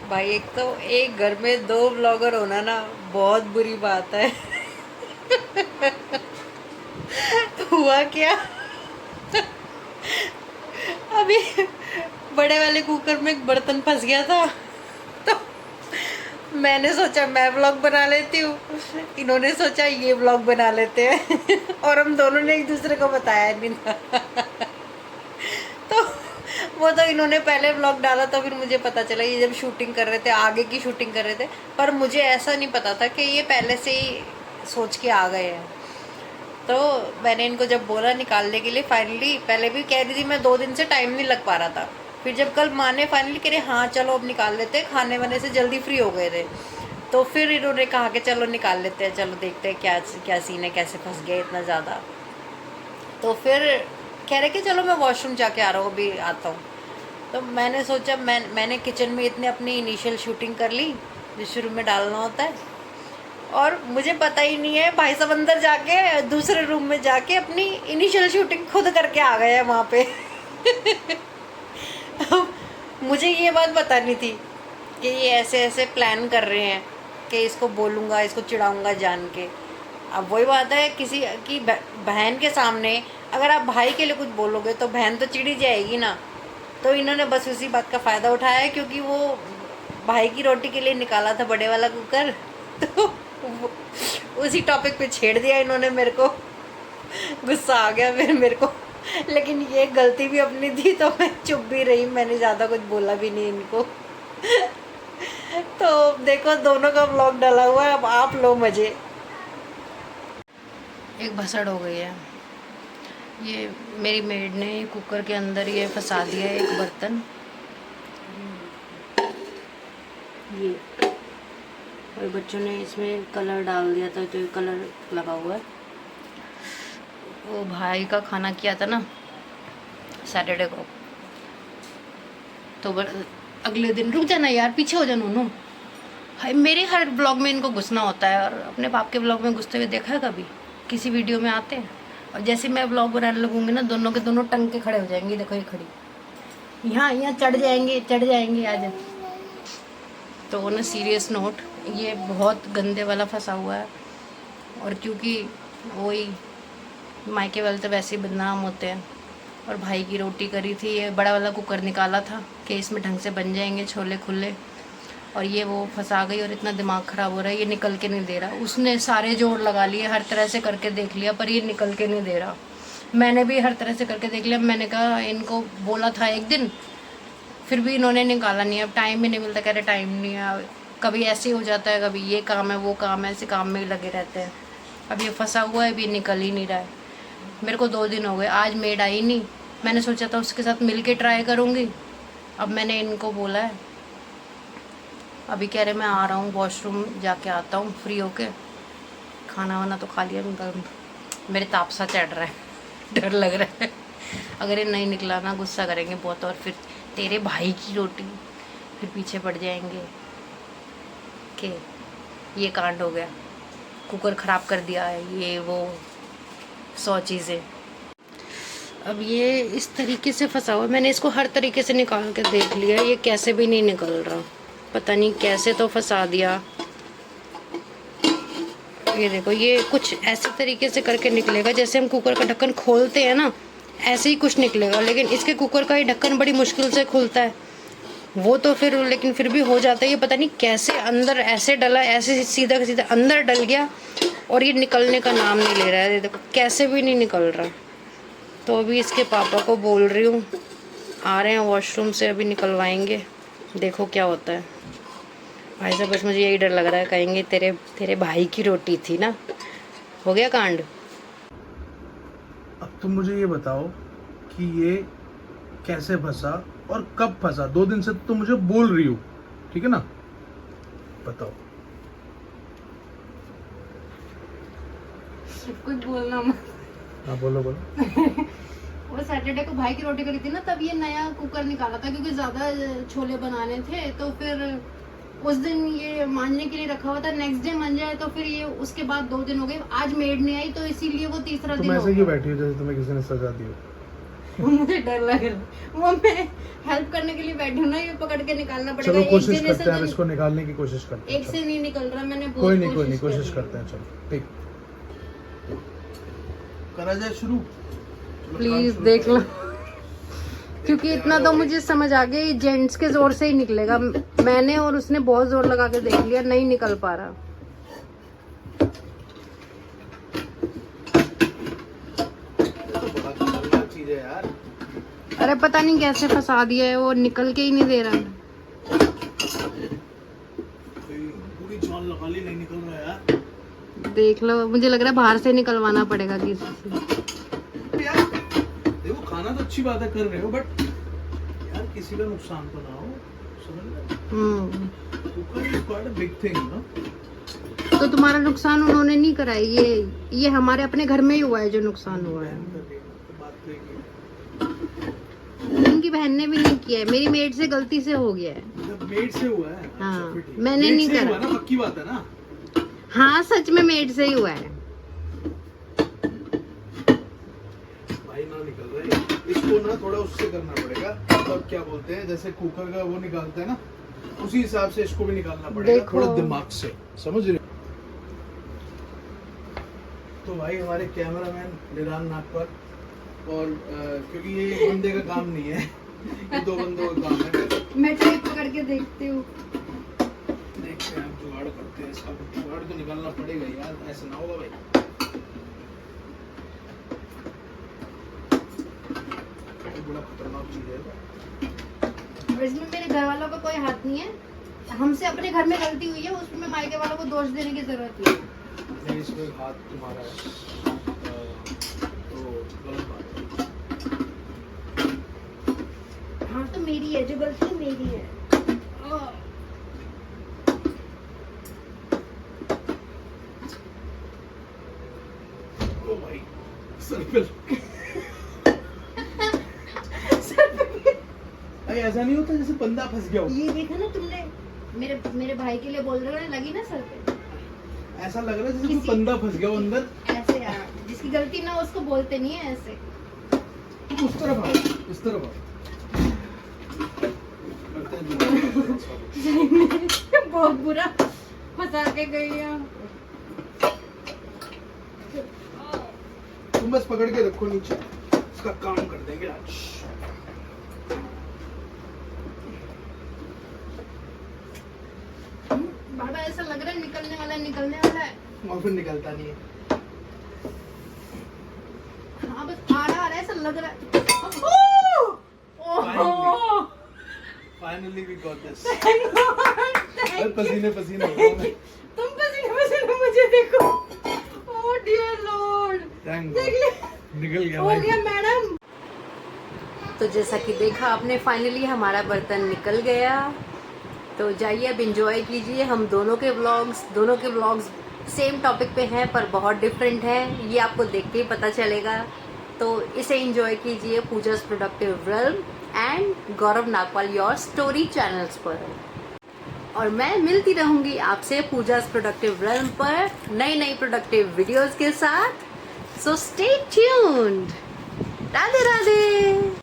भाई एक तो एक घर में दो ब्लॉगर होना ना बहुत बुरी बात है। हुआ क्या, अभी बड़े वाले कुकर में एक बर्तन फंस गया था, तो मैंने सोचा मैं व्लॉग बना लेती हूँ, इन्होंने सोचा ये व्लॉग बना लेते हैं। और हम दोनों ने एक दूसरे को बताया नहीं था। तो वो तो इन्होंने पहले व्लॉग डाला तो फिर मुझे पता चला, ये जब शूटिंग कर रहे थे, आगे की शूटिंग कर रहे थे, पर मुझे ऐसा नहीं पता था कि ये पहले से ही सोच के आ गए हैं। तो मैंने इनको जब बोला निकालने के लिए, फाइनली पहले भी कह रही थी मैं, 2 दिन से टाइम नहीं लग पा रहा था। फिर जब कल माँ ने फाइनली कह रहे हाँ चलो अब निकाल लेते हैं, खाने वाने से जल्दी फ्री हो गए थे, तो फिर इन्होंने कहा कि चलो निकाल लेते हैं, चलो देखते हैं क्या क्या सीन है, कैसे फंस गए इतना ज़्यादा। तो फिर कह रहे कि चलो मैं वॉशरूम जाके आ रहा हूँ, अभी आता हूँ। तो मैंने सोचा मैंने किचन में इतने अपनी इनिशियल शूटिंग कर ली जो शुरू में डालना होता है, और मुझे पता ही नहीं है भाई साहब अंदर जाके दूसरे रूम में जाके अपनी इनिशियल शूटिंग खुद करके आ गए हैं वहाँ पे। मुझे ये बात बतानी थी कि ये ऐसे ऐसे प्लान कर रहे हैं कि इसको बोलूँगा, इसको चिढ़ाऊँगा जान के। अब वही बात है, किसी की बहन के सामने अगर आप भाई के लिए कुछ बोलोगे तो बहन तो चिढ़ी जाएगी ना। तो इन्होंने बस उसी बात का फ़ायदा उठाया है, क्योंकि वो भाई की रोटी के लिए निकाला था बड़े वाला कुकर। तो उसी टॉपिक पे छेड़ दिया इन्होंने मेरे को। गुस्सा आ गया फिर मेरे को, लेकिन ये गलती भी अपनी थी तो मैं चुप भी रही, मैंने ज़्यादा कुछ बोला भी नहीं इनको। तो देखो दोनों का व्लॉग डाला हुआ है, अब आप लो मज़े। एक भसड़ हो गई है, ये मेरी मेड ने कुकर के अंदर ये फंसा दिया है एक बर्तन, ये, और बच्चों ने इसमें कलर डाल दिया था तो ये कलर लगा हुआ है। वो भाई का खाना किया था ना सैटरडे को, तो अगले दिन, रुक जाना यार पीछे हो जा नूनू, हाय मेरे हर ब्लॉग में इनको घुसना होता है, और अपने बाप के ब्लॉग में घुसते हुए देखा है कभी? किसी वीडियो में आते हैं, और जैसे मैं ब्लॉग बनाने लगूंगी ना दोनों के दोनों टंग के खड़े हो जाएंगे। देखो ये खड़ी, यहाँ यहाँ चढ़ जाएंगे आज। तो ऑन अ सीरियस नोट, ये बहुत गंदे वाला फंसा हुआ है, और क्योंकि वही मायके वाले तो वैसे ही बदनाम होते हैं, और भाई की रोटी करी थी, ये बड़ा वाला कुकर निकाला था कि इसमें ढंग से बन जाएंगे छोले खुले, और ये वो फंसा गई, और इतना दिमाग ख़राब हो रहा है, ये निकल के नहीं दे रहा। उसने सारे जोड़ लगा लिए, हर तरह से करके देख लिया, पर ये निकल के नहीं दे रहा। मैंने भी हर तरह से करके देख लिया, मैंने कहा इनको बोला था एक दिन, फिर भी इन्होंने निकाला नहीं। अब टाइम ही नहीं मिलता, कह रहे टाइम नहीं है, कभी ऐसे ही हो जाता है, कभी ये काम है वो काम है, ऐसे काम में ही लगे रहते हैं। अब ये फंसा हुआ है, अभी निकल ही नहीं रहा है। मेरे को 2 दिन हो गए, आज मेड आई नहीं, मैंने सोचा था उसके साथ मिल के ट्राई करूँगी। अब मैंने इनको बोला है, अभी कह रहे मैं आ रहा हूँ, वॉशरूम जाके आता हूँ फ्री होके, खाना वाना तो खा लिया, मेरे ताप सा चढ़ रहा है, डर लग रहा है। अगर ये नहीं निकला ना गुस्सा करेंगे बहुत, और फिर तेरे भाई की रोटी, फिर पीछे पड़ जाएंगे कि ये कांड हो गया, कुकर ख़राब कर दिया है, ये वो 100 चीज़ें। अब ये इस तरीके से फंसा हुआ, मैंने इसको हर तरीके से निकाल के देख लिया, ये कैसे भी नहीं निकल रहा, पता नहीं कैसे तो फंसा दिया। ये देखो, ये कुछ ऐसे तरीके से करके निकलेगा जैसे हम कुकर का ढक्कन खोलते हैं ना, ऐसे ही कुछ निकलेगा, लेकिन इसके कुकर का ही ढक्कन बड़ी मुश्किल से खुलता है वो, तो फिर लेकिन फिर भी हो जाता है। ये पता नहीं कैसे अंदर ऐसे डला, ऐसे सीधा सीधा अंदर डल गया, और ये निकलने का नाम नहीं ले रहा है। देखो कैसे भी नहीं निकल रहा। तो अभी इसके पापा को बोल रही हूँ, आ रहे हैं वॉशरूम से, अभी निकलवाएंगे, देखो क्या होता है। भाई साहब बस मुझे यही डर लग रहा है, कहेंगे तेरे भाई की रोटी थी ना, हो गया कांड। अब तुम मुझे ये बताओ कि ये कैसे फंसा और कब फंसा। 2 दिन से तो तुम मुझे बोल रही हो, ठीक है ना, बताओ। कुछ बोलना मत। हाँ बोलो बोलो। वो सैटरडे को भाई की रोटी करी थी ना, तब ये नया कुकर निकाला था, क्योंकि ज्यादा छोले बनाने थे, तो फिर उस दिन ये मांजने के लिए रखा हुआ था, नेक्स्ट डे मान जाए, तो फिर ये उसके बाद 2 दिन हो गए, आज मेड नहीं आई तो इसीलिए वो तीसरा दिन तुम ऐसे क्यों बैठी हो जैसे तुम्हें किसी ने सजा दी हो? मुझे डर लग रहा है। वो मैं हेल्प करने के लिए बैठी हूँ ना, ये पकड़ के निकालना पड़ेगा। चलो एक कोशिश जने से करते हैं, तो अब इसको निकालने की कोशिश करते हैं। एक से नहीं निकल रहा, मैंने बहुत कोई नहीं कर कोशिश ली। करते हैं। चलो ठीक, करा जाए शुरू। प्लीज देख लो, क्योंकि इतना तो मुझे समझ आ गया, जेंट्स के जोर से ही निकलेगा। मैंने और उसने बहुत जोर लगा के देख लिया, नहीं निकल पा रहा। चीज है यार। अरे पता नहीं कैसे फंसा दिया है, वो निकल के ही नहीं दे रहा। पूरी जान लगा ली, नहीं निकल रहा यार। देख लो, मुझे लग रहा है बाहर से निकलवाना पड़ेगा किसी से। यार देखो, खाना तो अच्छी बात है कर रहे हो, बट यार किसी का नुकसान तो ना हो, समझ रहे? Cooker is quite a big thing ना। तो तुम्हारा नुकसान उन्होंने नहीं करा है, ये हमारे अपने घर में ही हुआ है जो नुकसान हुआ है। उनकी बहन ने भी नहीं किया है, मेरी मेड से गलती से हो गया है। मेड से हुआ है? हाँ, अच्छा, फिर मैंने मेड नहीं से करा। हुआ ना, पक्की बात है ना। हाँ सच में मेड से ही हुआ है। भाई ना निकल रहा है, इसको ना थोड़ा उससे करना पड़ेगा, मतलब क्या बोलते हैं, जैसे कुकर का वो निकालते हैं ना, उसी हिसाब से इसको भी निकालना पड़ेगा, थोड़ा दिमाग से, समझ रहे हो? तो भाई हमारे कैमरामैन निरान नागपर, और क्योंकि ये एक बंदे का काम नहीं है, ये दो बंदों का काम है। मैं टेप पकड़ के देखती हूँ। देखते हैं, जुगाड़ करते हैं इसका, जुगाड़ तो निकालना पड़ेगा यार, ऐसा ना होगा भाई। बड़ा खतरनाक चीज है। और इसमें मेरे घर वालों का कोई हाथ नहीं है, हमसे अपने घर में गलती हुई है, उसमें मायके वालों को दोष देने की जरूरत नहीं है। नहीं, इसमें हाथ तुम्हारा है, तो गलत बात है। हाँ तो मेरी है, जो गलती मेरी है। ओ भाई सर पे भाई ऐसा नहीं होता जैसे बंदा फंस गया हो। ये देखा ना तुमने, मेरे भाई के लिए बोल रहे हो ना, लगी ना सर पे। ऐसा लग रहा है जैसे कोई बंदा फंस गया हो अंदर। ऐसे यार, जिसकी गलती ना हो उसको बोलते नहीं है ऐसे। तुम उस तरफ आओ, इस तरफ आओ। बहुत बुरा फंसा के गई है। तुम बस पकड़ के रखो नीचे, इसका काम कर देंगे आज। बाबा ऐसा लग रहा है निकलने वाला है। और फिर निकलता नहीं है। हाँ बस आ रहा है, ऐसा लग रहा है। Finally we got this. पसीने पसीने हो गए। तुम पसीने मुझे देखो। ओह डियर लॉर्ड, निकल गया हो गया मैडम। तो जैसा कि देखा आपने, फाइनली हमारा बर्तन निकल गया। तो जाइए अब एंजॉय कीजिए। हम दोनों के व्लॉग्स सेम टॉपिक पे हैं पर बहुत डिफरेंट है, ये आपको देख के ही पता चलेगा। तो इसे एंजॉय कीजिए Pooja's productive realm and Gaurav Nagpal your story channels पर। और मैं मिलती रहूंगी आपसे पूजा's प्रोडक्टिव रेल्म पर नई प्रोडक्टिव वीडियोस के साथ। So stay tuned. Radhe Radhe.